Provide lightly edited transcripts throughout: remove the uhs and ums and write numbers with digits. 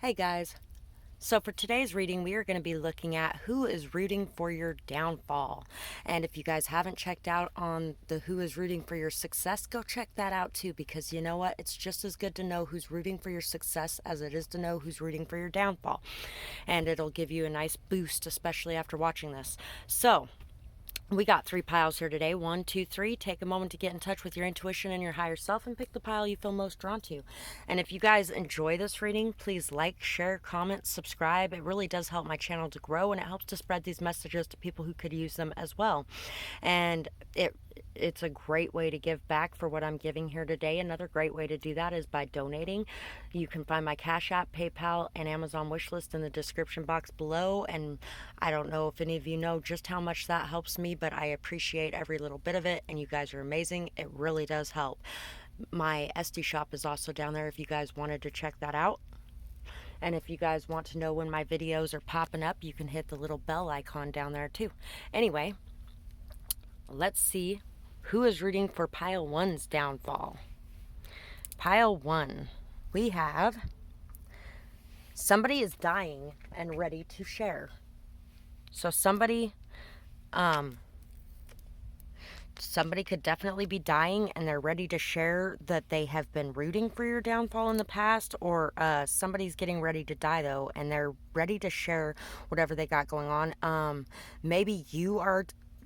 Hey guys, so for today's reading, we are going to be looking at who is rooting for your downfall. And if you guys haven't checked out on the who is rooting for your success, go check that out too, because you know what? It's just as good to know who's rooting for your success as it is to know who's rooting for your downfall. And it'll give you a nice boost, especially after watching this. So, we got 3 piles here today. 1, 2, 3. Take a moment to get in touch with your intuition and your higher self and pick the pile you feel most drawn to. And if you guys enjoy this reading, please like, share, comment, subscribe. It really does help my channel to grow, and it helps to spread these messages to people who could use them as well. And it's a great way to give back for what I'm giving here today. Another great way to do that is by donating. You can find my Cash App, PayPal, and Amazon wishlist in the description box below. And I don't know if any of you know just how much that helps me, but I appreciate every little bit of it, and you guys are amazing. It really does help. My esty shop is also down there if you guys wanted to check that out. And if you guys want to know when my videos are popping up, you can hit the little bell icon down there too. Anyway, let's see who is rooting for pile 1's downfall. Pile 1, we have somebody is dying and ready to share. So somebody could definitely be dying and they're ready to share that they have been rooting for your downfall in the past, or somebody's getting ready to die though and they're ready to share whatever they got going on.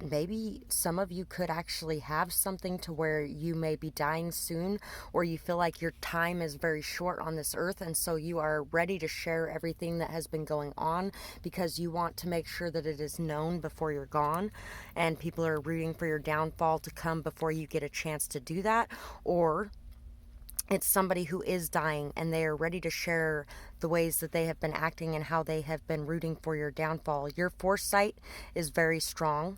Maybe some of you could actually have something to where you may be dying soon, or you feel like your time is very short on this earth, and so you are ready to share everything that has been going on because you want to make sure that it is known before you're gone, and people are rooting for your downfall to come before you get a chance to do that. Or it's somebody who is dying and they are ready to share the ways that they have been acting and how they have been rooting for your downfall. Your foresight is very strong.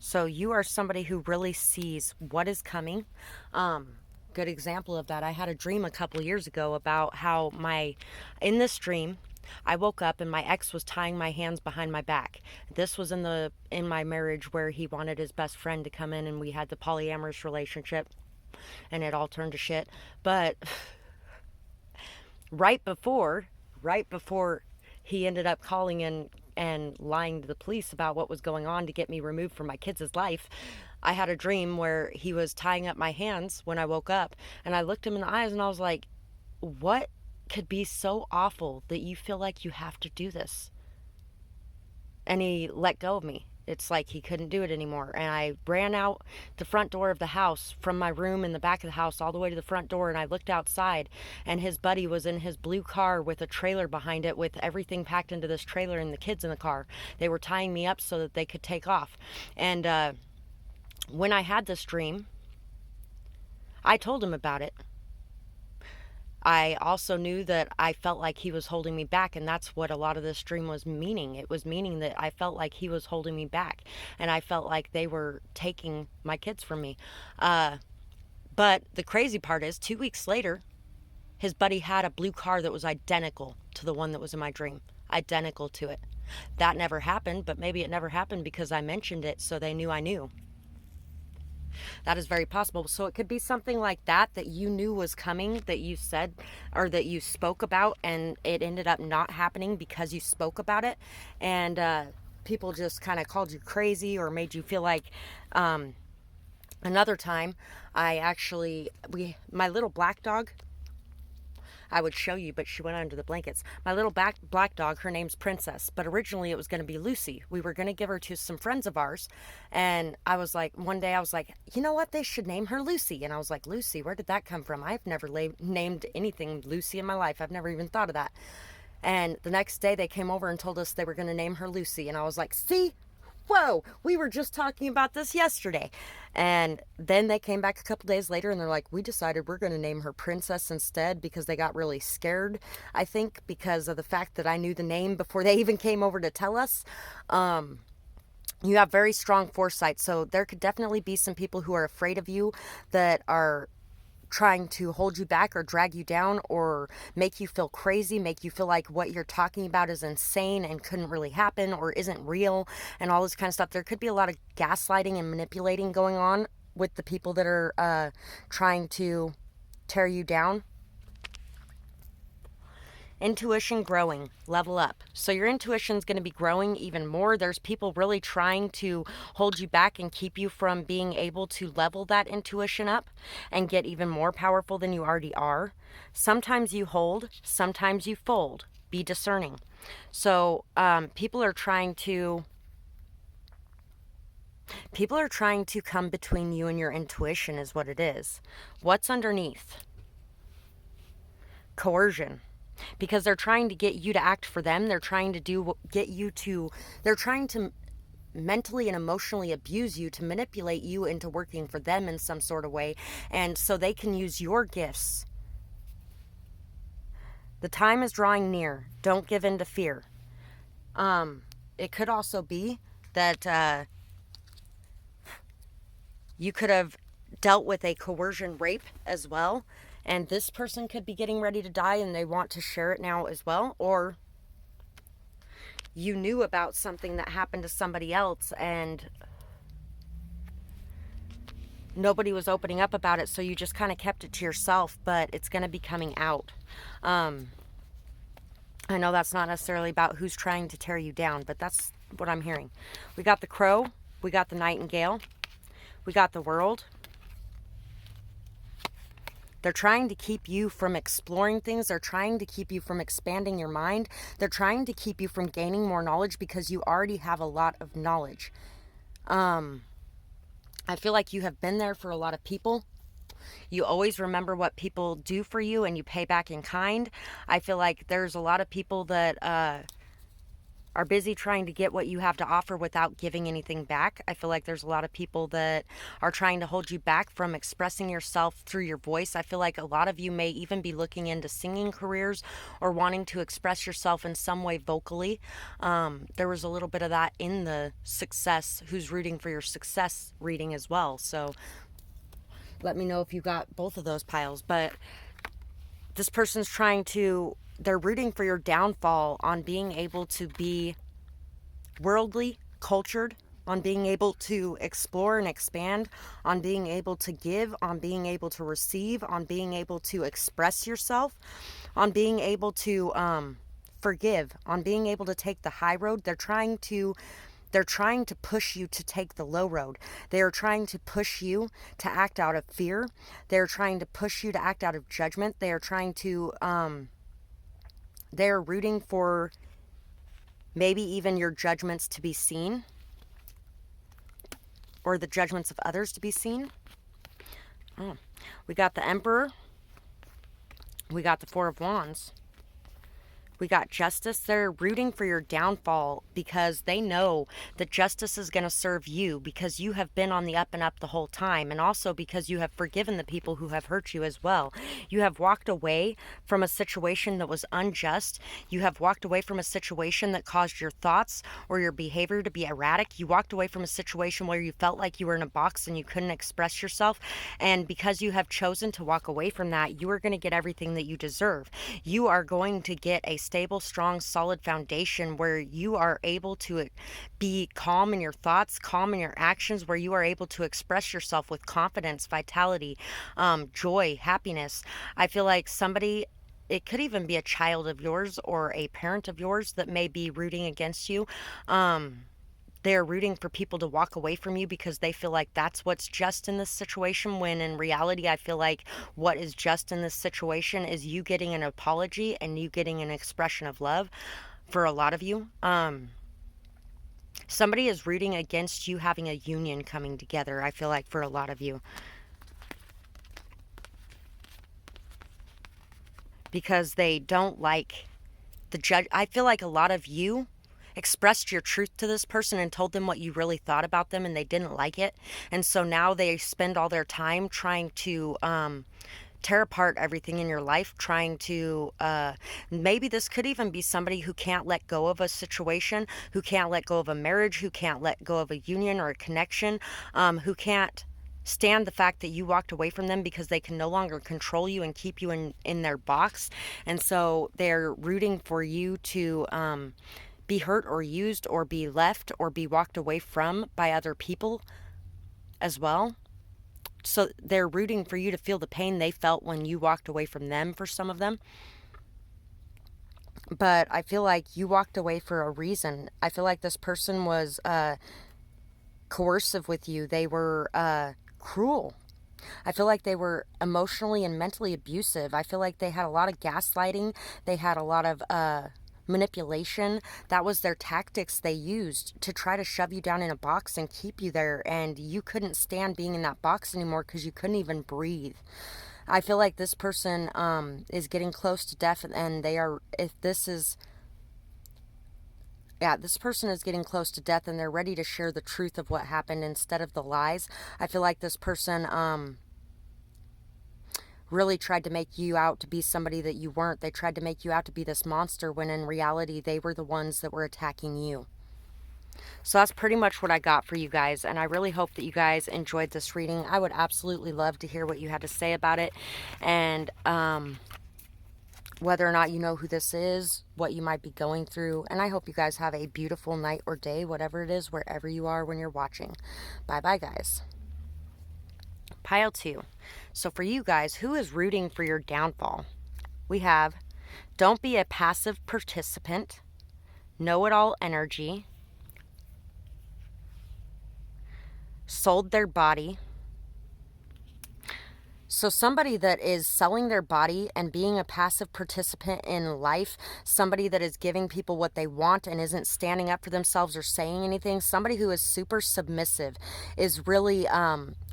So you are somebody who really sees what is coming. Good example of that, I had a dream a couple years ago about how in this dream, I woke up and my ex was tying my hands behind my back. This was in my marriage where he wanted his best friend to come in, and we had the polyamorous relationship, and it all turned to shit. But right before he ended up calling in and lying to the police about what was going on to get me removed from my kids' life, I had a dream where he was tying up my hands when I woke up, and I looked him in the eyes and I was like, what could be so awful that you feel like you have to do this? And he let go of me. It's like he couldn't do it anymore. And I ran out the front door of the house from my room in the back of the house all the way to the front door. And I looked outside, and his buddy was in his blue car with a trailer behind it with everything packed into this trailer and the kids in the car. They were tying me up so that they could take off. And when I had this dream, I told him about it. I also knew that I felt like he was holding me back, and that's what a lot of this dream was meaning. It was meaning that I felt like he was holding me back, and I felt like they were taking my kids from me. But the crazy part is, 2 weeks later, his buddy had a blue car that was identical to the one that was in my dream. Identical to it. That never happened, but maybe it never happened because I mentioned it, so they knew I knew. That is very possible. So it could be something like that you knew was coming, that you said or that you spoke about, and it ended up not happening because you spoke about it, and people just kind of called you crazy or made you feel like another time my little black dog, I would show you, but she went under the blankets. My little black dog, her name's Princess, but originally it was going to be Lucy. We were going to give her to some friends of ours, and one day I was like, you know what, they should name her Lucy. And I was like, Lucy, where did that come from? I've never named anything Lucy in my life. I've never even thought of that. And the next day they came over and told us they were going to name her Lucy, and I was like, see? Whoa, we were just talking about this yesterday. And then they came back a couple days later and they're like, we decided we're going to name her Princess instead, because they got really scared, I think, because of the fact that I knew the name before they even came over to tell us. You have very strong foresight, so there could definitely be some people who are afraid of you, that are trying to hold you back or drag you down or make you feel crazy, make you feel like what you're talking about is insane and couldn't really happen or isn't real and all this kind of stuff. There could be a lot of gaslighting and manipulating going on with the people that are trying to tear you down. Intuition growing, level up. So your intuition is going to be growing even more. There's people really trying to hold you back and keep you from being able to level that intuition up and get even more powerful than you already are. Sometimes you hold, sometimes you fold. Be discerning. So people are trying to come between you and your intuition is what it is. What's underneath? Coercion. Because they're trying to get you to act for them. They're trying to they're trying to mentally and emotionally abuse you to manipulate you into working for them in some sort of way. And so they can use your gifts. The time is drawing near. Don't give in to fear. It could also be that you could have dealt with a coercion rape as well. And this person could be getting ready to die and they want to share it now as well. Or you knew about something that happened to somebody else and nobody was opening up about it, so you just kind of kept it to yourself, but it's going to be coming out. I know that's not necessarily about who's trying to tear you down, but that's what I'm hearing. We got the crow, we got the nightingale, we got the world. They're trying to keep you from exploring things. They're trying to keep you from expanding your mind. They're trying to keep you from gaining more knowledge because you already have a lot of knowledge. I feel like you have been there for a lot of people. You always remember what people do for you and you pay back in kind. I feel like there's a lot of people that are busy trying to get what you have to offer without giving anything back. I feel like there's a lot of people that are trying to hold you back from expressing yourself through your voice. I feel like a lot of you may even be looking into singing careers or wanting to express yourself in some way vocally. There was a little bit of that in the success, who's rooting for your success reading as well. So let me know if you got both of those piles. But this person's they're rooting for your downfall on being able to be worldly, cultured, on being able to explore and expand, on being able to give, on being able to receive, on being able to express yourself, on being able to forgive, on being able to take the high road. They're trying to push you to take the low road. They are trying to push you to act out of fear. They're trying to push you to act out of judgment. They are trying to, they're rooting for maybe even your judgments to be seen, or the judgments of others to be seen. We got the Emperor. We got the Four of Wands. We got justice. They're rooting for your downfall because they know that justice is going to serve you because you have been on the up and up the whole time, and also because you have forgiven the people who have hurt you as well. You have walked away from a situation that was unjust. You have walked away from a situation that caused your thoughts or your behavior to be erratic. You walked away from a situation where you felt like you were in a box and you couldn't express yourself. And because you have chosen to walk away from that, you are going to get everything that you deserve. You are going to get a stable, strong, solid foundation where you are able to be calm in your thoughts, calm in your actions, where you are able to express yourself with confidence, vitality, joy, happiness. I feel like it could even be a child of yours or a parent of yours that may be rooting against you. They're rooting for people to walk away from you because they feel like that's what's just in this situation, when in reality, I feel like what is just in this situation is you getting an apology and you getting an expression of love for a lot of you. Somebody is rooting against you having a union coming together, I feel like, for a lot of you. Because they don't like the judge. I feel like a lot of you expressed your truth to this person and told them what you really thought about them, and they didn't like it. And so now they spend all their time trying to tear apart everything in your life, trying to maybe this could even be somebody who can't let go of a situation, who can't let go of a marriage, who can't let go of a union or a connection, who can't stand the fact that you walked away from them because they can no longer control you and keep you in their box. And so they're rooting for you to be hurt or used or be left or be walked away from by other people as well. So they're rooting for you to feel the pain they felt when you walked away from them, for some of them. But I feel like you walked away for a reason. I feel like this person was coercive with you. They were cruel. I feel like they were emotionally and mentally abusive. I feel like they had a lot of gaslighting. They had a lot of manipulation. That was their tactics they used to try to shove you down in a box and keep you there. And you couldn't stand being in that box anymore because you couldn't even breathe. I feel like this person is getting close to death, and they are, if this is, yeah, this person is getting close to death and they're ready to share the truth of what happened instead of the lies. I feel like this person really tried to make you out to be somebody that you weren't. They tried to make you out to be this monster when in reality they were the ones that were attacking you. So that's pretty much what I got for you guys, and I really hope that you guys enjoyed this reading. I would absolutely love to hear what you had to say about it, and whether or not you know who this is, what you might be going through. And I hope you guys have a beautiful night or day, whatever it is, wherever you are when you're watching. Bye-bye, guys. Pile 2. So for you guys, who is rooting for your downfall? We have, don't be a passive participant, know-it-all energy, sold their body. So somebody that is selling their body and being a passive participant in life, somebody that is giving people what they want and isn't standing up for themselves or saying anything, somebody who is super submissive is really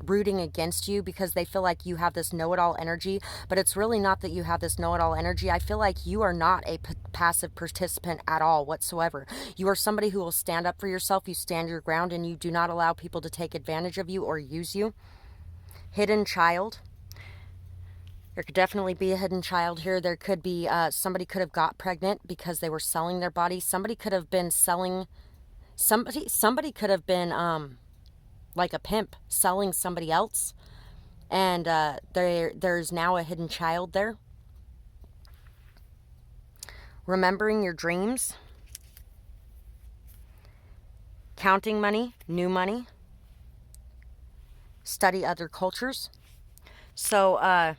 rooting against you because they feel like you have this know-it-all energy, but it's really not that you have this know-it-all energy. I feel like you are not a passive participant at all whatsoever. You are somebody who will stand up for yourself, you stand your ground, and you do not allow people to take advantage of you or use you. Hidden child. There could definitely be a hidden child here. There could be somebody could have got pregnant because they were selling their body. Somebody could have been selling somebody could have been like a pimp selling somebody else, and there's now a hidden child there. Remembering your dreams. Counting money, new money. Study other cultures. So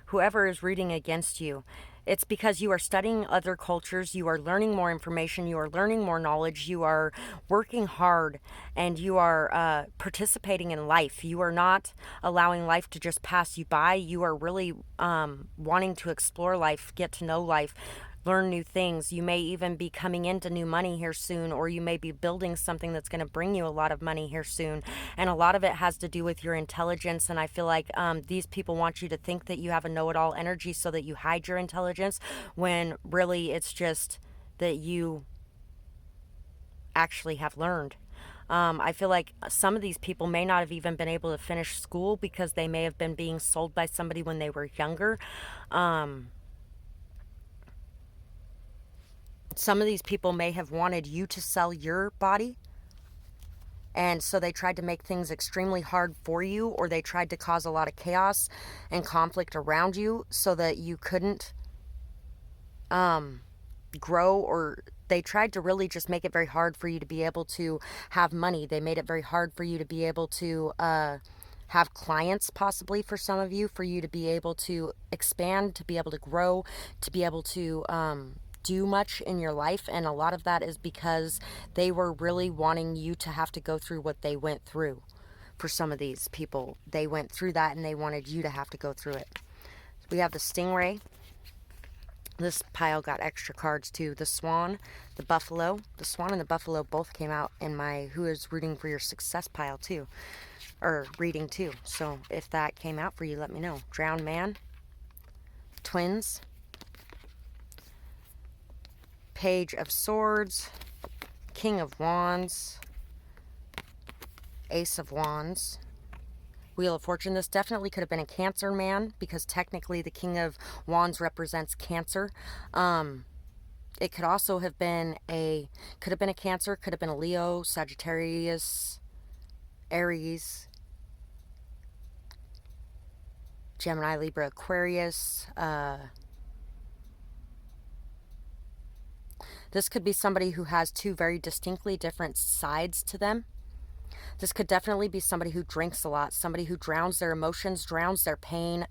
whoever is reading against you, it's because you are studying other cultures, you are learning more information, you are learning more knowledge, you are working hard, and you are participating in life. You are not allowing life to just pass you by. You are really wanting to explore life, get to know life, learn new things. You may even be coming into new money here soon, or you may be building something that's going to bring you a lot of money here soon. And a lot of it has to do with your intelligence. And I feel like these people want you to think that you have a know-it-all energy so that you hide your intelligence, when really it's just that you actually have learned. I feel like some of these people may not have even been able to finish school because they may have been being sold by somebody when they were younger. Some of these people may have wanted you to sell your body, and so they tried to make things extremely hard for you, or they tried to cause a lot of chaos and conflict around you so that you couldn't grow, or they tried to really just make it very hard for you to be able to have money. They made it very hard for you to be able to have clients, possibly for some of you, for you to be able to expand, to be able to grow, to be able to do much in your life. And a lot of that is because they were really wanting you to have to go through what they went through. For some of these people, they went through that and they wanted you to have to go through it. We have the stingray. This pile got extra cards too. The swan, the buffalo. The swan and the buffalo both came out in my who is rooting for your success pile too, or reading too. So if that came out for you, let me know. Drowned man, twins, Page of Swords, King of Wands, Ace of Wands, Wheel of Fortune. This definitely could have been a Cancer man, because technically the King of Wands represents Cancer. It could also have been a Cancer, could have been a Leo, Sagittarius, Aries, Gemini, Libra, Aquarius. This could be somebody who has two very distinctly different sides to them. This could definitely be somebody who drinks a lot, somebody who drowns their emotions, drowns their pain,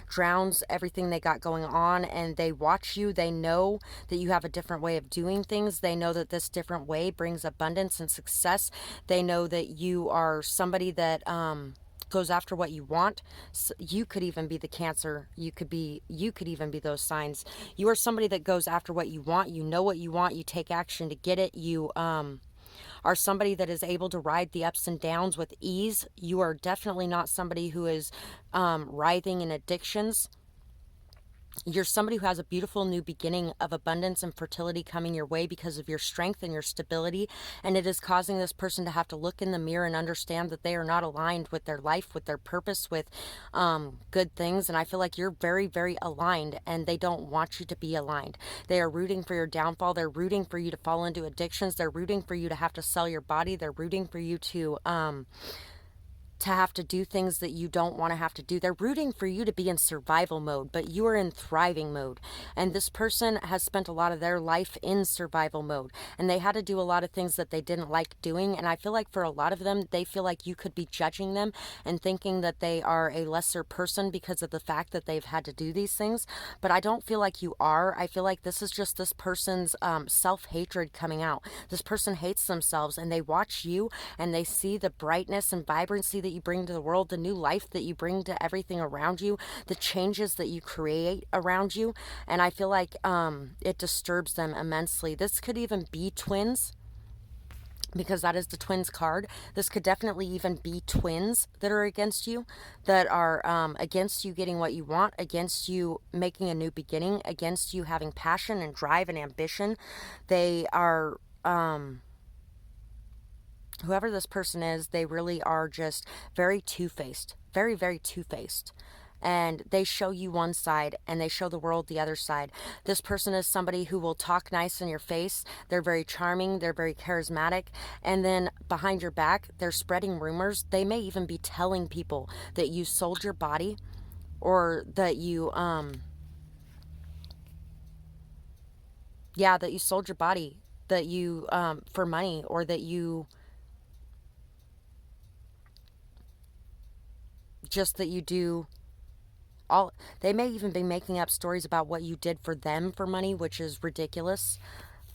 drowns everything they got going on, and they watch you. They know that you have a different way of doing things. They know that this different way brings abundance and success. They know that you are somebody that goes after what you want. So you could even be the Cancer. You could even be those signs. You are somebody that goes after what you want. You know what you want. You take action to get it. You are somebody that is able to ride the ups and downs with ease. You are definitely not somebody who is writhing in addictions. You're somebody who has a beautiful new beginning of abundance and fertility coming your way because of your strength and your stability. And it is causing this person to have to look in the mirror and understand that they are not aligned with their life, with their purpose, with good things. And I feel like you're very, very aligned, and they don't want you to be aligned. They are rooting for your downfall. They're rooting for you to fall into addictions. They're rooting for you to have to sell your body. They're rooting for you to have to do things that you don't want to have to do. They're rooting for you to be in survival mode, but you are in thriving mode. And this person has spent a lot of their life in survival mode, and they had to do a lot of things that they didn't like doing. And I feel like for a lot of them, they feel like you could be judging them and thinking that they are a lesser person because of the fact that they've had to do these things. But I don't feel like you are. I feel like this is just this person's self-hatred coming out. This person hates themselves, and they watch you and they see the brightness and vibrancy that you bring to the world, the new life that you bring to everything around you, the changes that you create around you. And I feel like it disturbs them immensely. This could even be twins, because that is the twins card. This could definitely even be twins that are against you, that are against you getting what you want, against you making a new beginning, against you having passion and drive and ambition. They are whoever this person is, they really are just very two-faced, very, very two-faced. And they show you one side and they show the world the other side. This person is somebody who will talk nice in your face. They're very charming. They're very charismatic. And then behind your back, they're spreading rumors. They may even be telling people that you sold your body, or that you, that you sold your body, that you, for money, or that you, just that you do all. They may even be making up stories about what you did for them for money, which is ridiculous.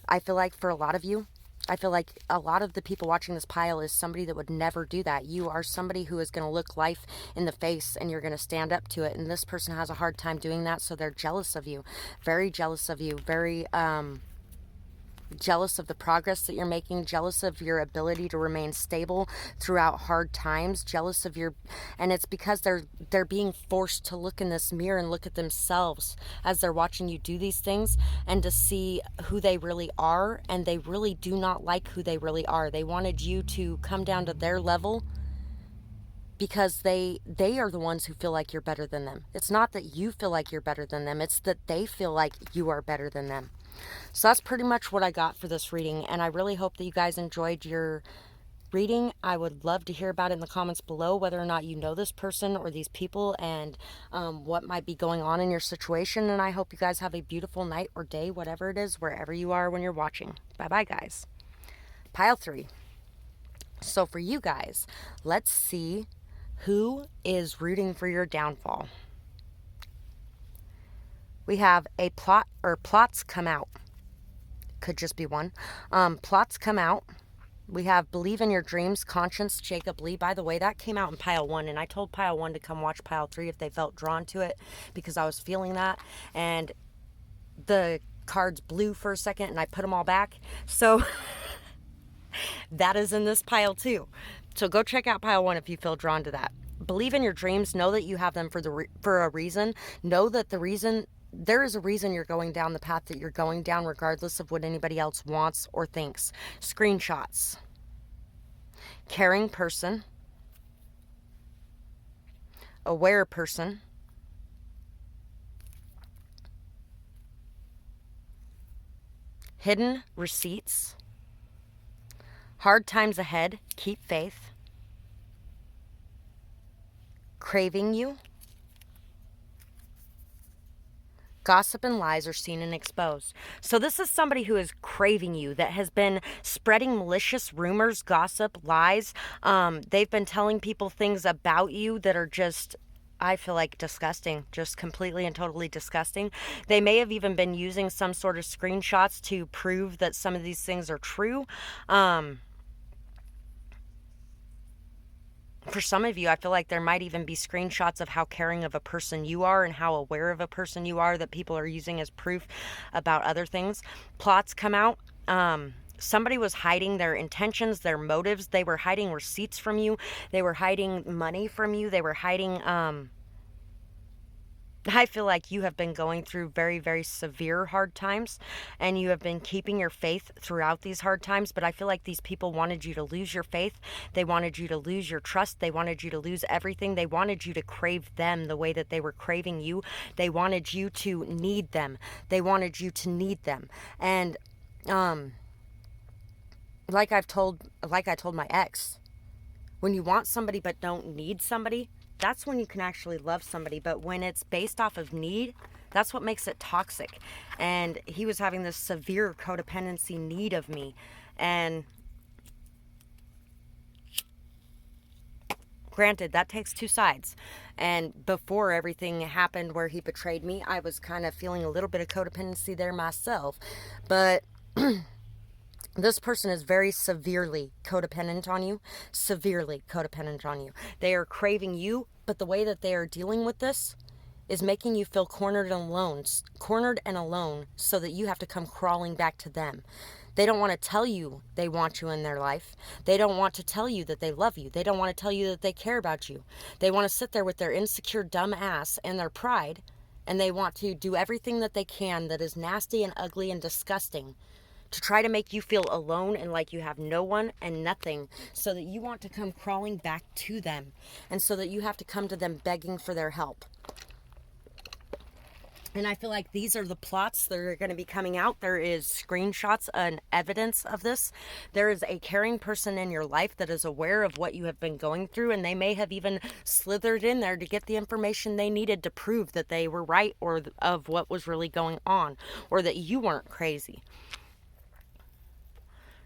I feel like for a lot of you, I feel like a lot of the people watching this pile is somebody that would never do that. You are somebody who is going to look life in the face, and you're going to stand up to it. And this person has a hard time doing that, so they're jealous of you. Very jealous of you. Very jealous of the progress that you're making, jealous of your ability to remain stable throughout hard times, jealous of your, and it's because they're being forced to look in this mirror and look at themselves as they're watching you do these things, and to see who they really are. And they really do not like who they really are. They wanted you to come down to their level, because they are the ones who feel like you're better than them. It's not that you feel like you're better than them, it's that they feel like you are better than them. So that's pretty much what I got for this reading, and I really hope that you guys enjoyed your reading. I would love to hear about it in the comments below, whether or not you know this person or these people, and what might be going on in your situation. And I hope you guys have a beautiful night or day, whatever it is, wherever you are when you're watching. Bye-bye, guys. Pile 3. So for you guys, let's see who is rooting for your downfall. We have a plot, or plots come out. Could just be one. Plots come out. We have believe in your dreams, conscience, Jacob Lee. By the way, that came out in pile 1, and I told pile 1 to come watch pile 3 if they felt drawn to it, because I was feeling that. And the cards blew for a second, and I put them all back. So that is in this pile too. So go check out pile 1 if you feel drawn to that. Believe in your dreams. Know that you have them for a reason. Know that there is a reason you're going down the path that you're going down, regardless of what anybody else wants or thinks. Screenshots. Caring person. Aware person. Hidden receipts. Hard times ahead. Keep faith. Craving you. Gossip and lies are seen and exposed. So this is somebody who is craving you, that has been spreading malicious rumors, gossip, lies. They've been telling people things about you that are just, I feel like, disgusting, just completely and totally disgusting. They may have even been using some sort of screenshots to prove that some of these things are true. For some of you, I feel like there might even be screenshots of how caring of a person you are and how aware of a person you are that people are using as proof about other things. Plots come out. Somebody was hiding their intentions, their motives. They were hiding receipts from you. They were hiding money from you. They were hiding, I feel like you have been going through very, very severe hard times, and you have been keeping your faith throughout these hard times. But I feel like these people wanted you to lose your faith. They wanted you to lose your trust. They wanted you to lose everything. They wanted you to crave them the way that they were craving you. They wanted you to need them. They wanted you to need them. And, like I told my ex, when you want somebody but don't need somebody, that's when you can actually love somebody. But when it's based off of need, that's what makes it toxic. And he was having this severe codependency need of me. And granted, that takes two sides. And before everything happened where he betrayed me, I was kind of feeling a little bit of codependency there myself. But this person is very severely codependent on you. Severely codependent on you. They are craving you, but the way that they are dealing with this is making you feel cornered and alone, so that you have to come crawling back to them. They don't want to tell you they want you in their life. They don't want to tell you that they love you. They don't want to tell you that they care about you. They want to sit there with their insecure, dumb ass and their pride, and they want to do everything that they can that is nasty and ugly and disgusting to try to make you feel alone and like you have no one and nothing, so that you want to come crawling back to them, and so that you have to come to them begging for their help. And I feel like these are the plots that are going to be coming out. There is screenshots and evidence of this. There is a caring person in your life that is aware of what you have been going through, and they may have even slithered in there to get the information they needed to prove that they were right, or of what was really going on, or that you weren't crazy.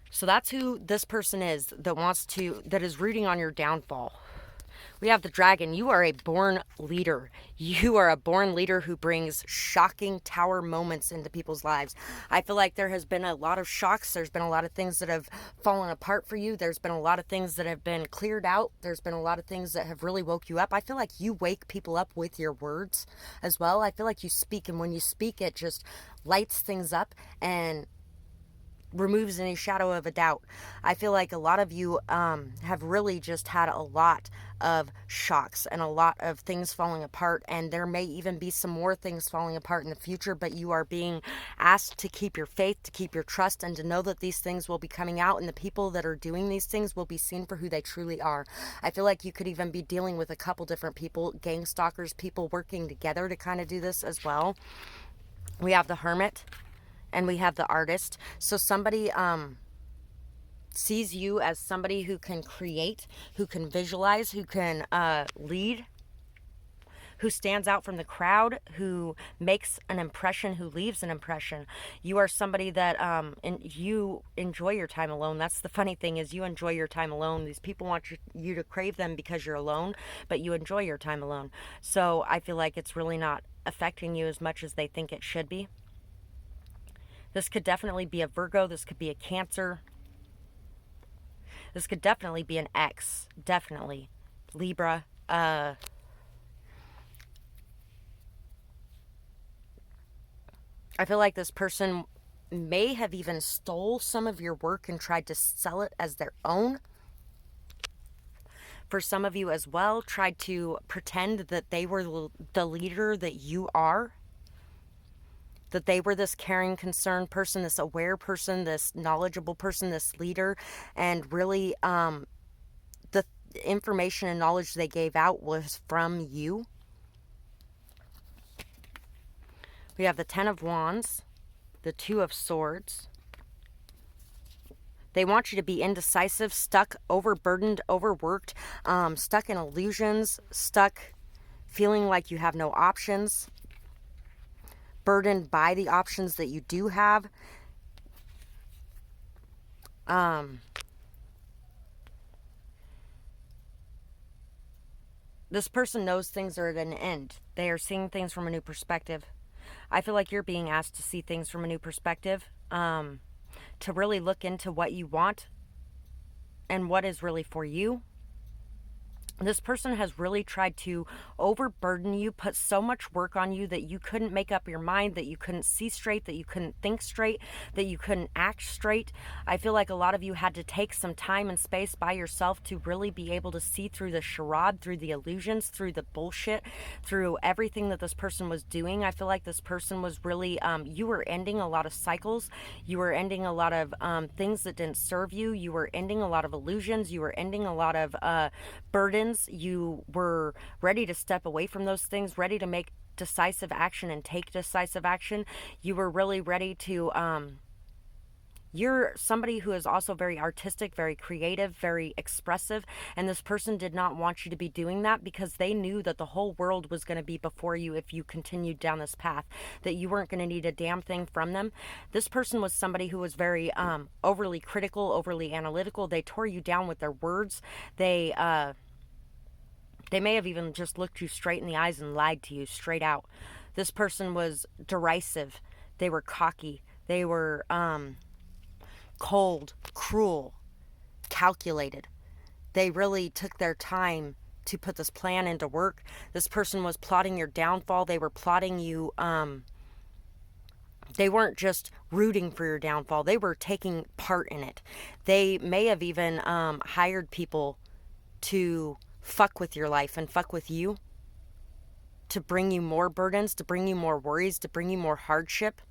So that's who this person is, that is rooting on your downfall. We have the dragon. You are a born leader. You are a born leader who brings shocking tower moments into people's lives. I feel like there has been a lot of shocks. There's been a lot of things that have fallen apart for you. There's been a lot of things that have been cleared out. There's been a lot of things that have really woke you up. I feel like you wake people up with your words as well. I feel like you speak, and when you speak, it just lights things up and removes any shadow of a doubt. I feel like a lot of you have really just had a lot of shocks and a lot of things falling apart, and there may even be some more things falling apart in the future, but you are being asked to keep your faith, to keep your trust, and to know that these things will be coming out, and the people that are doing these things will be seen for who they truly are. I feel like you could even be dealing with a couple different people, gang stalkers, people working together to kind of do this as well. We have the Hermit, and we have the Artist. So somebody sees you as somebody who can create, who can visualize, who can lead, who stands out from the crowd, who makes an impression, who leaves an impression. You are somebody that you enjoy your time alone. That's the funny thing, is you enjoy your time alone. These people want you to crave them because you're alone, but you enjoy your time alone. So I feel like it's really not affecting you as much as they think it should be. This could definitely be a Virgo. This could be a Cancer. This could definitely be an X. Definitely. Libra. I feel like this person may have even stole some of your work and tried to sell it as their own. For some of you as well, tried to pretend that they were the leader that you are. That they were this caring, concerned person, this aware person, this knowledgeable person, this leader, and really the information and knowledge they gave out was from you. We have the Ten of Wands, the Two of Swords. They want you to be indecisive, stuck, overburdened, overworked, stuck in illusions, stuck feeling like you have no options. burdened by the options that you do have. This person knows things are at an end. They are seeing things from a new perspective. I feel like you're being asked to see things from a new perspective, to really look into what you want and what is really for you. This person has really tried to overburden you, put so much work on you that you couldn't make up your mind, that you couldn't see straight, that you couldn't think straight, that you couldn't act straight. I feel like a lot of you had to take some time and space by yourself to really be able to see through the charade, through the illusions, through the bullshit, through everything that this person was doing. I feel like this person was really, you were ending a lot of cycles. You were ending a lot of things that didn't serve you. You were ending a lot of illusions. You were ending a lot of burdens. You were ready to step away from those things, ready to make decisive action and take decisive action. You were really ready to, you're somebody who is also very artistic, very creative, very expressive, and this person did not want you to be doing that because they knew that the whole world was going to be before you if you continued down this path, that you weren't going to need a damn thing from them. This person was somebody who was very overly critical, overly analytical. They tore you down with their words. They may have even just looked you straight in the eyes and lied to you straight out. This person was derisive. They were cocky. They were cold, cruel, calculated. They really took their time to put this plan into work. This person was plotting your downfall. They were plotting you. They weren't just rooting for your downfall. They were taking part in it. They may have even hired people to fuck with your life and fuck with you, to bring you more burdens, to bring you more worries, to bring you more hardship.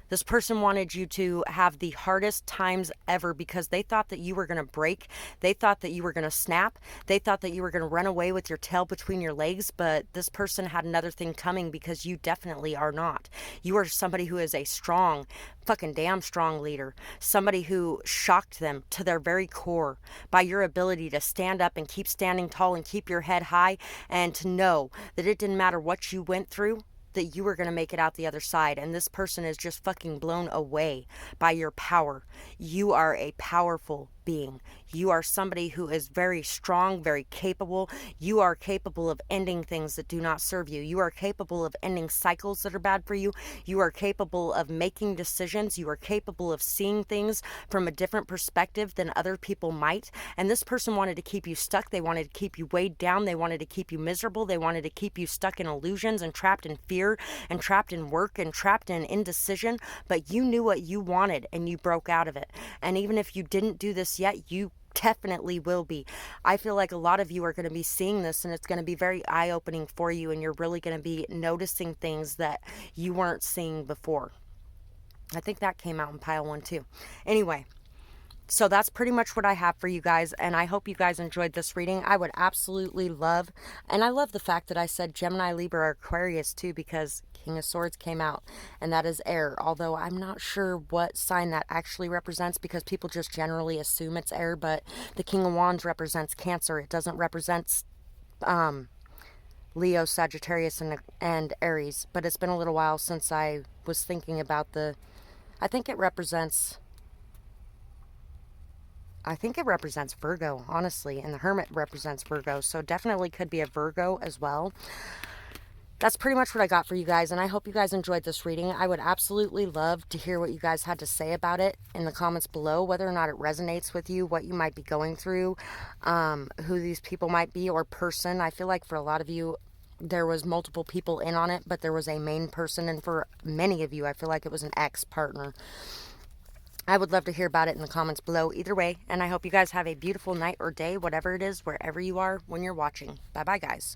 This person wanted you to have the hardest times ever because they thought that you were going to break. They thought that you were going to snap. They thought that you were going to run away with your tail between your legs. But this person had another thing coming because you definitely are not. You are somebody who is a strong, fucking damn strong leader. Somebody who shocked them to their very core by your ability to stand up and keep standing tall and keep your head high and to know that it didn't matter what you went through, that you were going to make it out the other side. And this person is just fucking blown away by your power. You are a powerful being. You are somebody who is very strong, very capable. You are capable of ending things that do not serve you. You are capable of ending cycles that are bad for you. You are capable of making decisions. You are capable of seeing things from a different perspective than other people might. And this person wanted to keep you stuck. They wanted to keep you weighed down. They wanted to keep you miserable. They wanted to keep you stuck in illusions and trapped in fear and trapped in work and trapped in indecision. But you knew what you wanted and you broke out of it. And even if you didn't do this yet, you definitely will be. I feel like a lot of you are going to be seeing this and it's going to be very eye-opening for you, and you're really going to be noticing things that you weren't seeing before. I think that came out in pile 1 too. Anyway, so that's pretty much what I have for you guys, and I hope you guys enjoyed this reading. I would absolutely love, and I love the fact that I said Gemini, Libra, Aquarius too, because King of Swords came out, and that is air, although I'm not sure what sign that actually represents because people just generally assume it's air, but the King of Wands represents Cancer. It doesn't represent Leo, Sagittarius, and Aries, but it's been a little while since I was thinking about I think it represents Virgo, honestly, and the Hermit represents Virgo, so definitely could be a Virgo as well. That's pretty much what I got for you guys, and I hope you guys enjoyed this reading. I would absolutely love to hear what you guys had to say about it in the comments below, whether or not it resonates with you, what you might be going through, who these people might be, or person. I feel like for a lot of you, there was multiple people in on it, but there was a main person, and for many of you, I feel like it was an ex-partner. I would love to hear about it in the comments below either way, and I hope you guys have a beautiful night or day, whatever it is, wherever you are when you're watching. Bye-bye, guys.